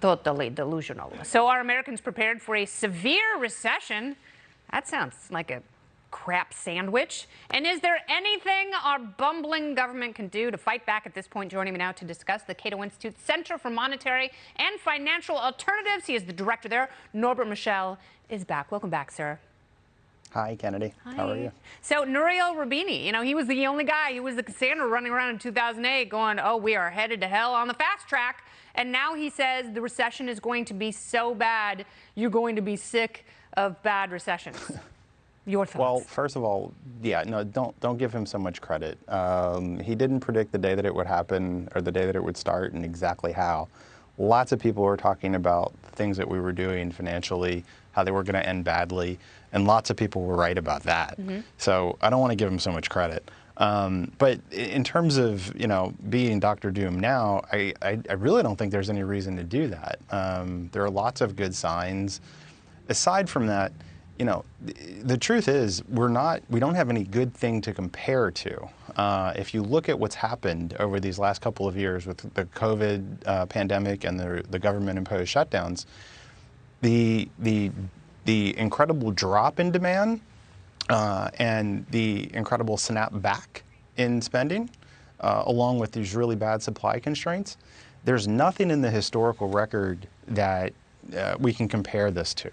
Totally delusional. So are Americans prepared for a severe recession? That sounds like a crap sandwich. And is there anything our bumbling government can do to fight back at this point? Joining me now to discuss the Cato Institute Center for Monetary and Financial Alternatives. He is the director there. Norbert Michel is back. Welcome back, sir. Hi, Kennedy. Hi. How are you? So Nouriel Roubini, he was the only guy. He was the Cassandra running around in 2008 going, oh, we are headed to hell on the fast track. And now he says the recession is going to be so bad, you're going to be sick of bad recessions. Your thoughts? Well, first of all, don't give him so much credit. He didn't predict the day that it would happen or the day that it would start and exactly how. Lots of people were talking about things that we were doing financially, how they were going to end badly, and lots of people were right about that. Mm-hmm. So I don't want to give him so much credit. But in terms of, being Dr. Doom now, I really don't think there's any reason to do that. There are lots of good signs. Aside from that, the truth is we don't have any good thing to compare to. If you look at what's happened over these last couple of years with the COVID pandemic and the government-imposed shutdowns, the incredible drop in demand and the incredible snap back in spending, along with these really bad supply constraints, there's nothing in the historical record that we can compare this to.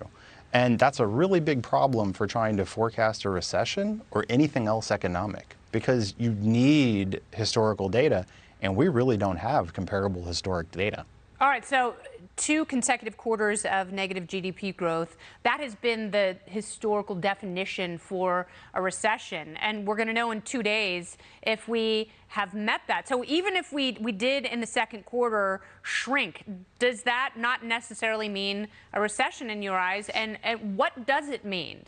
And that's a really big problem for trying to forecast a recession or anything else economic, because you need historical data, and we really don't have comparable historic data. All right, so 2 consecutive quarters of negative GDP growth, that has been the historical definition for a recession. And we're going to know in 2 days if we have met that. So even if we did in the second quarter shrink, does that not necessarily mean a recession in your eyes? And what does it mean?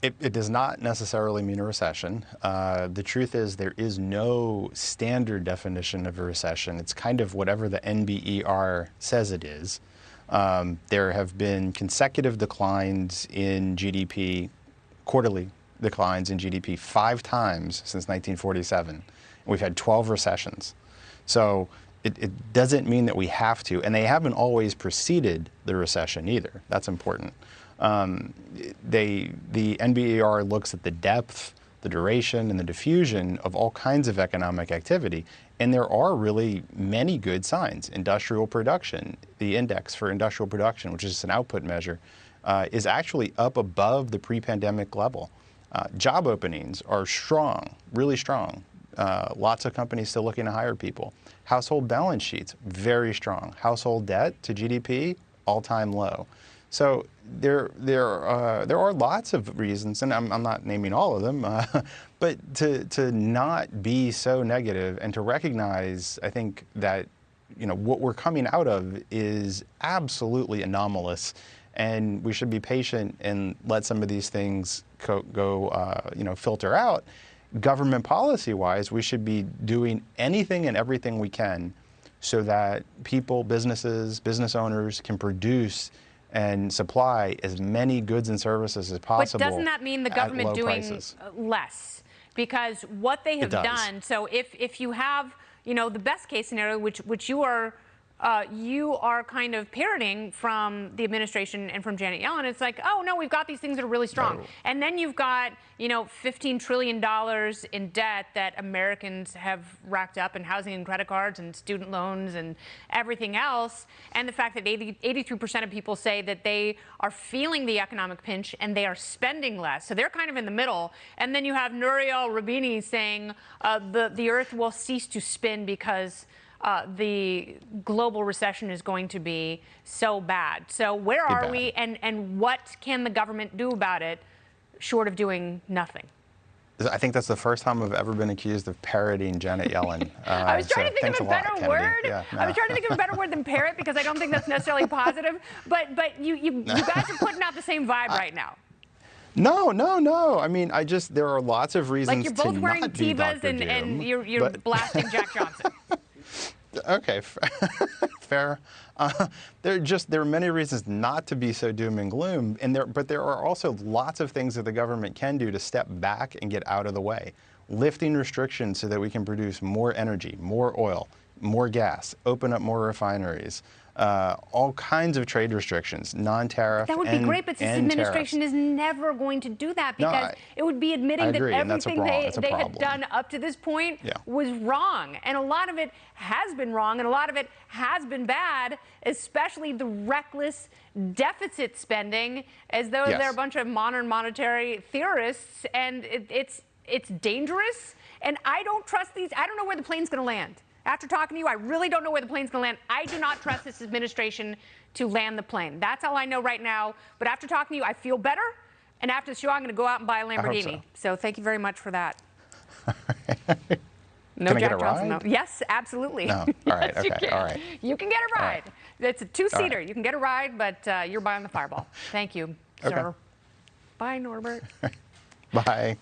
It does not necessarily mean a recession. The truth is there is no standard definition of a recession. It's kind of whatever the NBER says it is. There have been consecutive declines in GDP, quarterly declines in GDP 5 times since 1947. We've had 12 recessions. So it doesn't mean that we have to, and they haven't always preceded the recession either. That's important. The NBER looks at the depth, the duration, and the diffusion of all kinds of economic activity, and there are really many good signs. Industrial production, the index for industrial production, which is an output measure, is actually up above the pre-pandemic level. Job openings are strong, really strong. Lots of companies still looking to hire people. Household balance sheets, very strong. Household debt to GDP, all-time low. So there are lots of reasons, and I'm not naming all of them, but to not be so negative and to recognize, I think that what we're coming out of is absolutely anomalous, and we should be patient and let some of these things go filter out. Government policy-wise, we should be doing anything and everything we can so that people, businesses, business owners can produce and supply as many goods and services as possible. But doesn't that mean the government doing less? Because what they have done, so if you have, the best case scenario, which you are kind of parroting from the administration and from Janet Yellen, it's like, oh no, we've got these things that are really strong. No. And then you've got, $15 trillion in debt that Americans have racked up in housing and credit cards and student loans and everything else. And the fact that 83% of people say that they are feeling the economic pinch and they are spending less. So they're kind of in the middle. And then you have Nouriel Roubini saying the earth will cease to spin because the global recession is going to be so bad. So where are we, and what can the government do about it, short of doing nothing? I think that's the first time I've ever been accused of parroting Janet Yellen. I was trying to think of a better word. Yeah, no. I was trying to think of a better word than parrot, because I don't think that's necessarily positive. But you guys are putting out the same vibe right now. No. I mean, there are lots of reasons to not be Like you're both wearing Tevas and you're blasting Jack Johnson. Okay, fair. There are many reasons not to be so doom and gloom, but there are also lots of things that the government can do to step back and get out of the way. Lifting restrictions so that we can produce more energy, more oil, more gas, open up more refineries, all kinds of trade restrictions, non-tariff. That would be great, but this administration is never going to do that because it would be admitting that everything they had done up to this point was wrong. And a lot of it has been wrong, and a lot of it has been bad, especially the reckless deficit spending, as though they're a bunch of modern monetary theorists, and it's dangerous. And I don't trust these. I don't know where the plane's going to land. After talking to you, I really don't know where the plane's going to land. I do not trust this administration to land the plane. That's all I know right now. But after talking to you, I feel better. And after the show, I'm going to go out and buy a Lamborghini. So thank you very much for that. No Jack Johnson, though. Yes, absolutely. No. All right. Okay. All right. You can get a ride. It's a two-seater. You can get a ride, but you're buying the Fireball. Thank you, sir. Bye, Norbert. Bye.